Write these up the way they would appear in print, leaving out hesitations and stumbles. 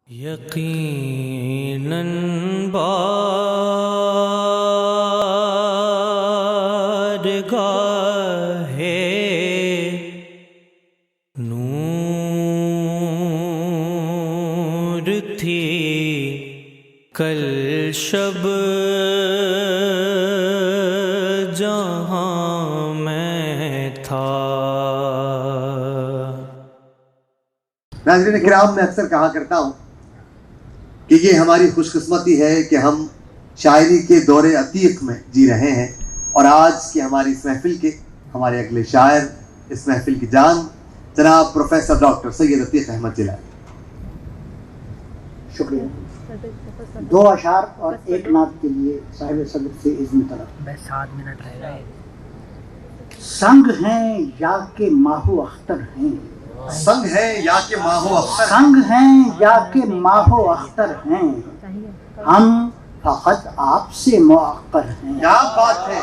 یقیناً بارگاہ نور تھی کل شب جہاں میں تھا۔ ناظرین کرام، میں اکثر کہا کرتا ہوں کہ یہ ہماری خوش قسمتی ہے کہ ہم شاعری کے دور عتیق میں جی رہے ہیں، اور آج کی ہماری اس محفل کے ہمارے اگلے شاعر، اس محفل کی جان، جناب پروفیسر ڈاکٹر سید عتیق احمد جیلانی۔ شکریہ۔ دو اشعار اور ایک نعت کے لیے صاحب صدر سے اذن طلب۔ 7 منٹ رہ گئے۔ سنگ ہیں یا کہ ماہو اختر ہیں، سنگ ہے یا کہ ماہو اختر، سنگ ہیں یا کہ ماہو اختر ہیں، ہم فقط آپ سے معقر ہیں۔ کیا بات ہے!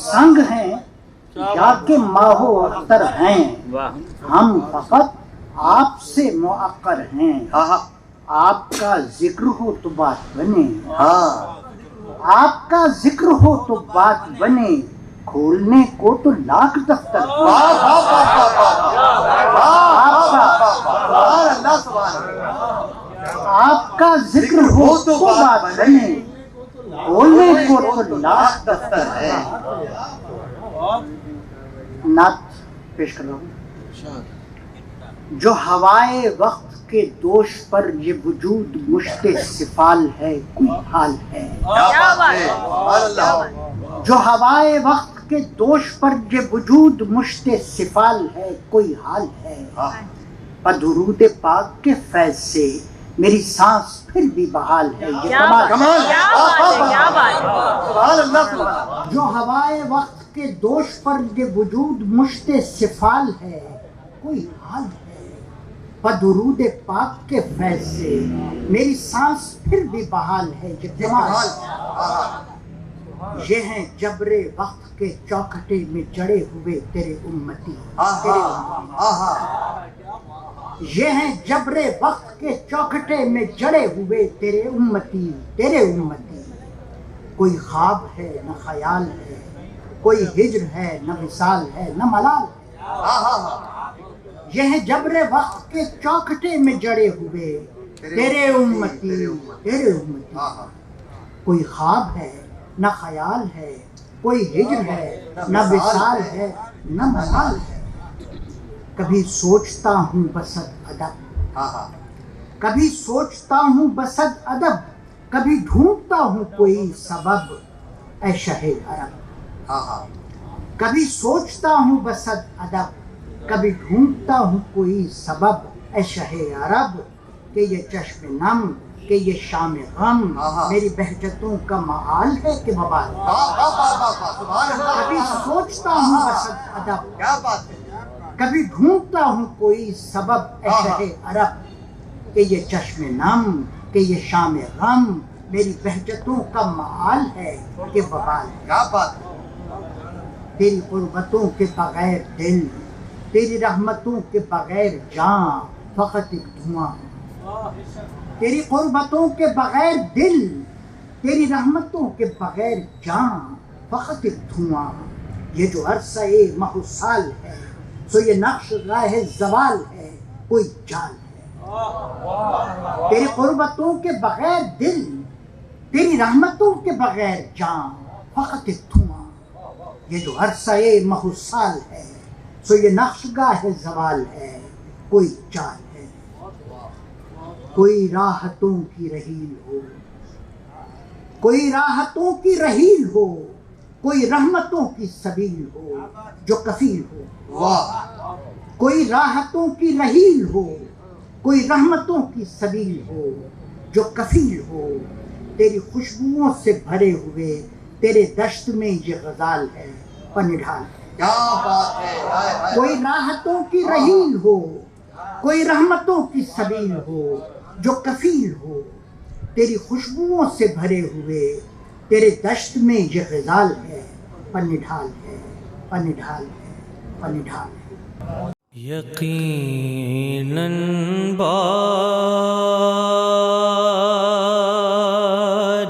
سنگ ہیں یا کہ ماہو اختر ہیں، ہم فقط آپ سے معقر ہیں۔ ہاں آپ کا ذکر ہو تو بات بنے، ہاں، آپ کا ذکر ہو تو بات بنے، کھولنے کو تو لاکھ دفتر۔ واہ واہ واہ واہ واہ واہ، سبحان اللہ سبحان اللہ۔ آپ کا ذکر ہو تو بات بنے، کھولنے کو تو لاکھ دفتر ہے۔ نعت پیش کر رہا ہوں۔ جو ہوائے وقت کے دوش پر یہ وجود مشت سفال ہے، کوئی حال ہے۔ کیا بات ہے! سبحان اللہ۔ جو ہوائے وقت کے دوش پر یہ وجود مشت سفال ہے، کوئی حال ہے۔ بدرود پاک کے فیض سے میری سانس پھر بھی بحال ہے، یہ کمال ہے۔ سبحان اللہ سبحان اللہ۔ جو ہوائے وقت کے دوش پر یہ وجود مشت سفال ہے، کوئی حال ہے۔ بدرود پاک کے فیض سے میری سانس پھر بھی بحال ہے، یہ کمال ہے۔ یہ ہیں جبر وقت کے چوکھٹے میں جڑے ہوئے تیرے امتی، تیرے امتی۔ یہ ہیں جبر وقت کے چوکھٹے میں جڑے ہوئے تیرے امتی، تیرے امتی۔ کوئی خواب ہے نہ خیال ہے، کوئی ہجر ہے نہ وصال ہے نہ ملال ہے۔ یہ ہیں جبر وقت کے چوکھٹے میں جڑے ہوئے تیرے امتی، تیرے امتی۔ کوئی خواب ہے نہ خیال ہے، کوئی ہجر ہے نہ وصال ہے نہ ملال ہے۔ کبھی سوچتا ہوں بسد ادب، کبھی سوچتا ہوں بسد ادب، کبھی ڈھونڈتا ہوں کوئی سبب، اے شہ عرب۔ کبھی سوچتا ہوں بسد ادب، کبھی ڈھونڈتا ہوں کوئی سبب، اے شہ عرب، کہ یہ چشم نم، کہ یہ شام غم میری بہجتوں کا معال ہے کہ وبال۔ کبھی سوچتا ہوں بسد ادب، کبھی ڈھونڈتا ہوں کوئی سبب، اے شہ عرب، کہ یہ چشم نم، کہ یہ شام غم میری بہجتوں کا معال ہے کہ وبال۔ تیری قربتوں کے بغیر دل، تیری رحمتوں کے بغیر جان، فقط ایک دھواں۔ تیری قربتوں کے بغیر دل، تیری رحمتوں کے بغیر جان، فقط ایک دھواں۔ یہ جو عرصہ محسال ہے، سو یہ نقش راہ زوال ہے، کوئی جال ہے۔ تیری قربتوں کے بغیر دل، تیری رحمتوں کے بغیر جان، فقط ایک دھواں۔ یہ جو عرصہ محسال ہے، سو یہ نقش گاہ زوال ہے، کوئی جال ہے۔ کوئی راحتوں کی رحیل ہو، کوئی راحتوں کی رحیل ہو، کوئی رحمتوں کی سبیل ہو جو کفیل ہو۔ کوئی راحتوں کی رحیل ہو، کوئی رحمتوں کی سبیل ہو جو کفیل ہو۔ تیری خوشبوؤں سے بھرے ہوئے تیرے دشت میں یہ غزال ہے، پنڈھال ہے۔ کوئی راحتوں کی رحیل ہو، کوئی رحمتوں کی سبیل ہو جو کفیل ہو۔ تیری خوشبوؤں سے بھرے ہوئے تیرے دشت میں یہ غزال ہے، پنڈھال ہے، پنڈھال ہے، پنڈھال ہے۔ یقیناً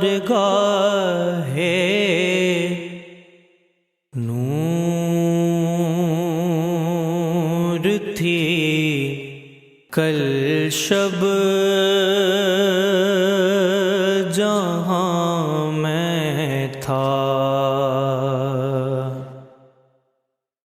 بارگاہ نور تھی کل شب جہاں میں تھا